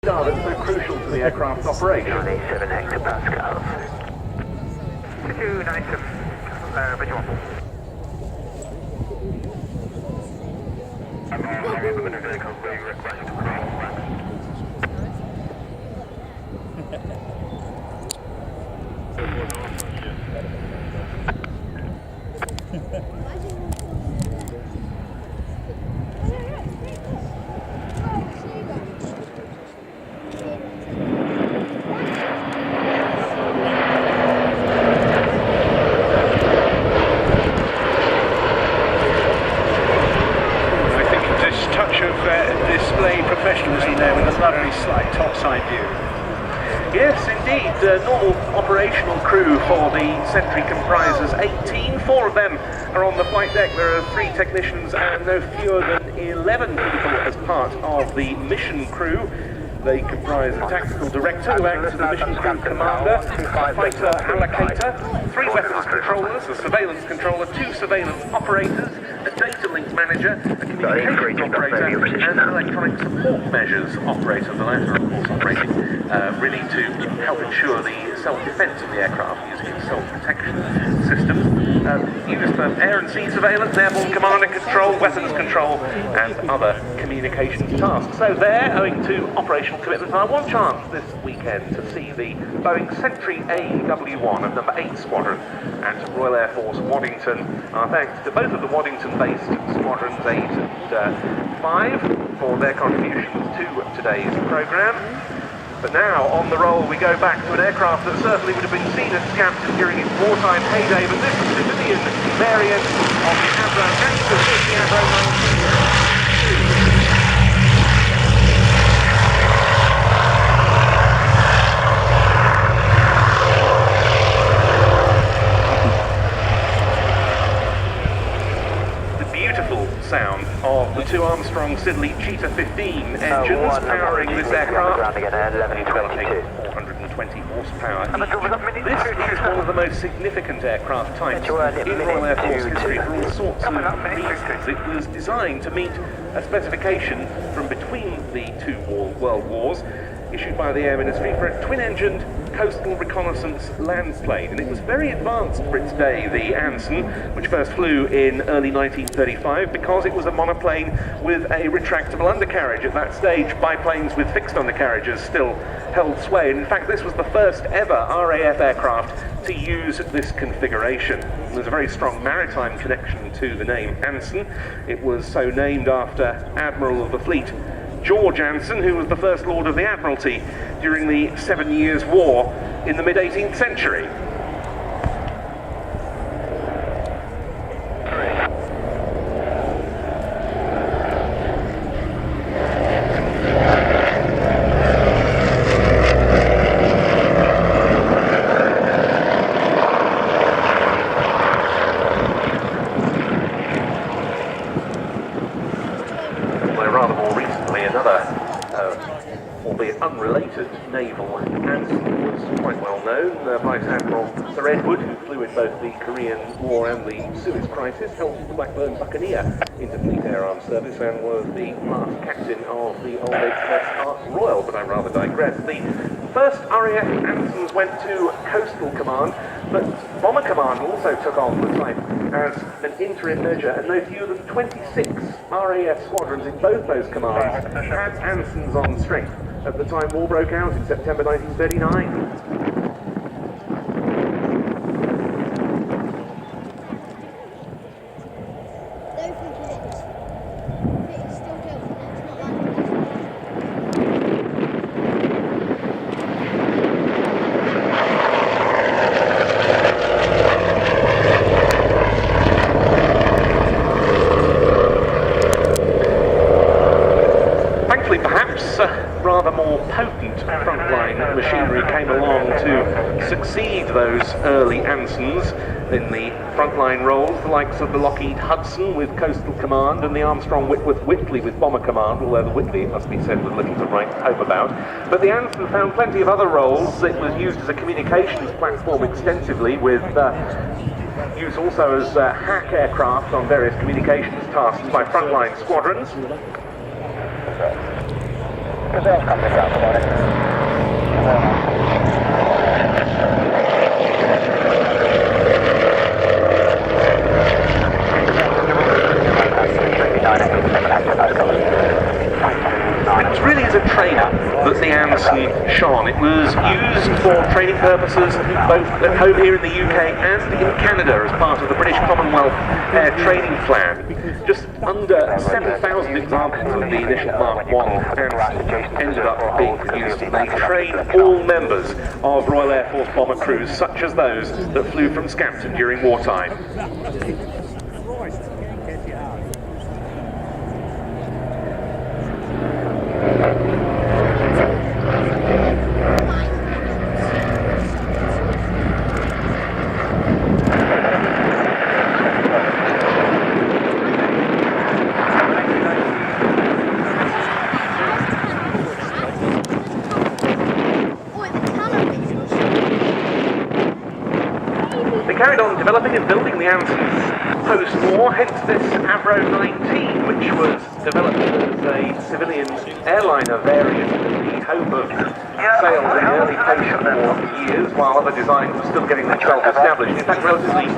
That's so crucial to the aircraft's operation. 97 hectopascals. 297, visual. Display professionalism there with a lovely slight topside view. Yes, indeed. The normal operational crew for the Sentry comprises 18. 4 of them are on the flight deck. There are 3 technicians and no fewer than 11 people as part of the mission crew. They comprise a tactical director who acts as the mission crew commander, a fighter allocator, 3 weapons controllers, a surveillance controller, 2 surveillance operators, a data link manager, a communications operator, and an electronic support measures operator. The latter, of course, operating really to help ensure the self-defense of the aircraft using its self-protection systems. Used for air and sea surveillance, airborne command and control, weapons control, and other communications tasks. So there, owing to operational commitments, I have one chance this weekend to see the Boeing Sentry AW1 of number 8 Squadron at Royal Air Force Waddington. Our thanks to both of the Waddington-based Squadrons 8 and 5 for their contributions to today's programme. But now, on the roll, we go back to an aircraft that certainly would have been seen at Scampton during its wartime heyday, but this is the civilian variant of the Avro Anson, the Avro Anson. Sound of the 2 Armstrong Siddeley Cheetah 15 engines powering this aircraft, developing 420 horsepower each. This is one of the most significant aircraft types in Royal Air Force history for all sorts of reasons. It was designed to meet a specification from between the 2 world wars, issued by the Air Ministry for a twin-engined coastal reconnaissance land plane, and it was very advanced for its day, the Anson, which first flew in early 1935 because it was a monoplane with a retractable undercarriage. At that stage, biplanes with fixed undercarriages still held sway, and in fact this was the first ever RAF aircraft to use this configuration. There's a very strong maritime connection to the name Anson. It was so named after Admiral of the Fleet George Anson, who was the First Lord of the Admiralty during the 7 Years' War in the mid-18th century. Albeit unrelated naval Anson was quite well known. Vice Admiral Sir Edward, who flew in both the Korean War and the Suez Crisis, helped the Blackburn Buccaneer into Fleet Air Arms Service and was the last captain of the old HMS Ark Royal, but I rather digress. The first RAF Ansons went to Coastal Command, but Bomber Command also took on the type as an interim measure, and no fewer than 26 RAF squadrons in both those commands had Ansons on strength at the time war broke out in September 1939. Rather more potent frontline machinery came along to succeed those early Ansons in the frontline roles, the likes of the Lockheed Hudson with Coastal Command and the Armstrong Whitworth Whitley with Bomber Command, although the Whitley, it must be said, was little to write home about. But the Anson found plenty of other roles. It was used as a communications platform extensively, with use also as hack aircraft on various communications tasks by frontline squadrons. Gazelle coming south about it. It was really as a trainer that the Anson shone. It was used for training purposes both at home here in the UK and in Canada as part of the British Commonwealth Air Training Plan. Just under 7,000 examples of the initial Mark I Anson ended up being produced, and they train all members of Royal Air Force bomber crews such as those that flew from Scampton during wartime. Carried on developing and building the Ansons post-war, hence this Avro 19, which was developed as a civilian airliner variant in the hope of sales in the early post-war years, while other designs were still getting themselves established. In fact, relatively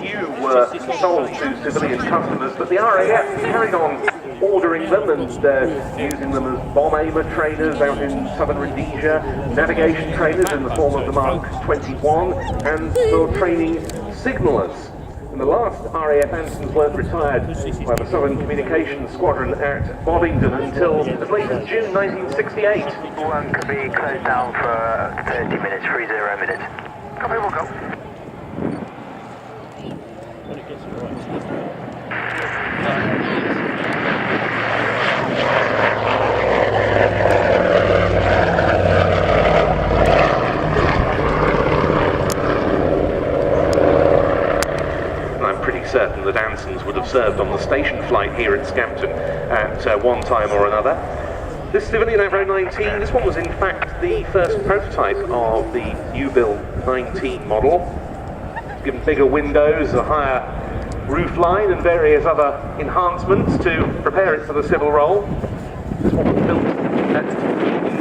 few were sold to civilian customers, but the RAF carried on ordering them and using them as bomb aimer trainers out in southern Rhodesia, navigation trainers in the form of the Mark 21, and for training signallers. And the last RAF Ansons weren't retired by the Southern Communications Squadron at Boddington until as late as June 1968. One could be closed down for 30 minutes, 30 minutes. Copy, we'll go. Certain that Ansons would have served on the station flight here at Scampton at one time or another. This civilian Avro 19, this one was in fact the first prototype of the new build 19 model. Given bigger windows, a higher roof line and various other enhancements to prepare it for the civil role. This one was built at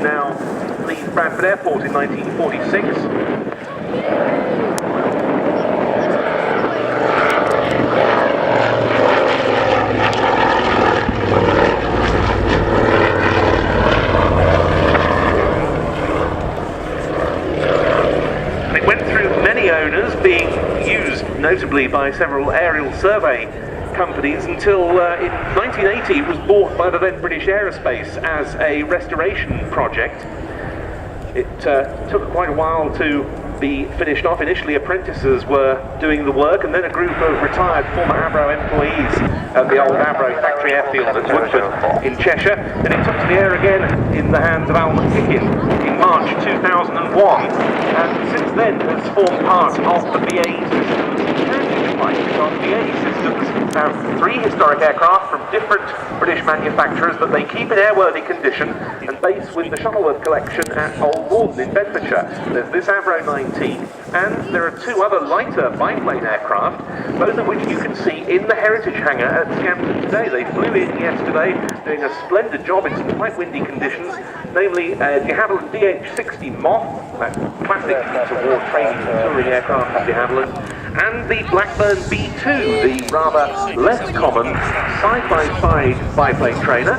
now Leeds Bradford Airport in 1946. Owners, being used notably by several aerial survey companies until in 1980 it was bought by the then British Aerospace as a restoration project. It took quite a while to be finished off. Initially apprentices were doing the work, and then a group of retired former Avro employees at the old Avro factory airfield at Woodford in Cheshire, and it took to the air again in the hands of Al McKickin in March 2001, and since then has formed part of the BAE Systems heritage flight, because BAE Systems have 3 historic aircraft from different British manufacturers that they keep in airworthy condition and base with the Shuttleworth collection at Old Warden in Bedfordshire. There's this Avro 19, and there are 2 other lighter biplane aircraft, both of which you can see in the heritage hangar at Scampton today. They flew in yesterday, doing a splendid job in some quite windy conditions, namely de Havilland DH-60 Moth, that classic war training and touring aircraft of de Havilland, and the Blackburn B2, the rather less common side-by-side biplane trainer.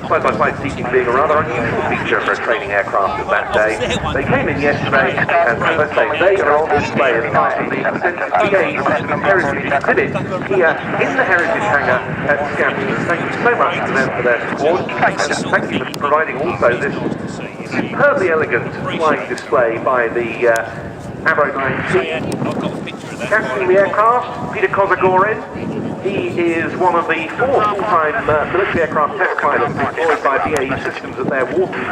Side-by-side seating being a rather unusual feature for a training aircraft of that day. They came in yesterday, and as I say, they are on display as part of the extensive BAE Systems Heritage exhibit here in the Heritage Hangar at Scampton. Thank you so much to them for their support, and thank you for providing also this superbly elegant flying display by the Avro 19. Captaining the aircraft, Peter Kozagorin. He is one of the 4 full-time military aircraft test pilots employed by BAE Systems at their Wharton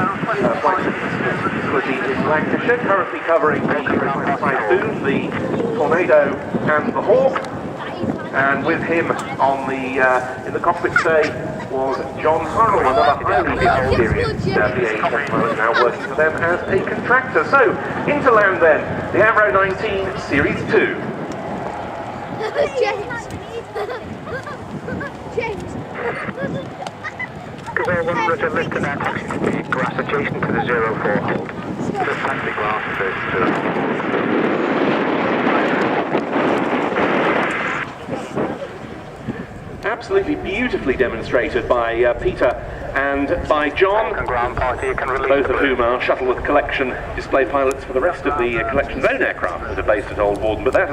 flight facility in Lancashire, currently covering the Typhoon, the Tornado and the Hawk. And with him on the in the cockpit today was John Harrell, another highly experienced BAE test pilot now working for them as a contractor. So, into land then, the Avro 19 Series 2. James! James! Control 1, roger, lift and air taxi to the grass adjacent to the 04 hold. Just taxi grass to the Absolutely beautifully demonstrated by Peter and by John, both of whom are Shuttleworth Collection display pilots for the rest of the Collection's own aircraft that are based at Old Warden. But that is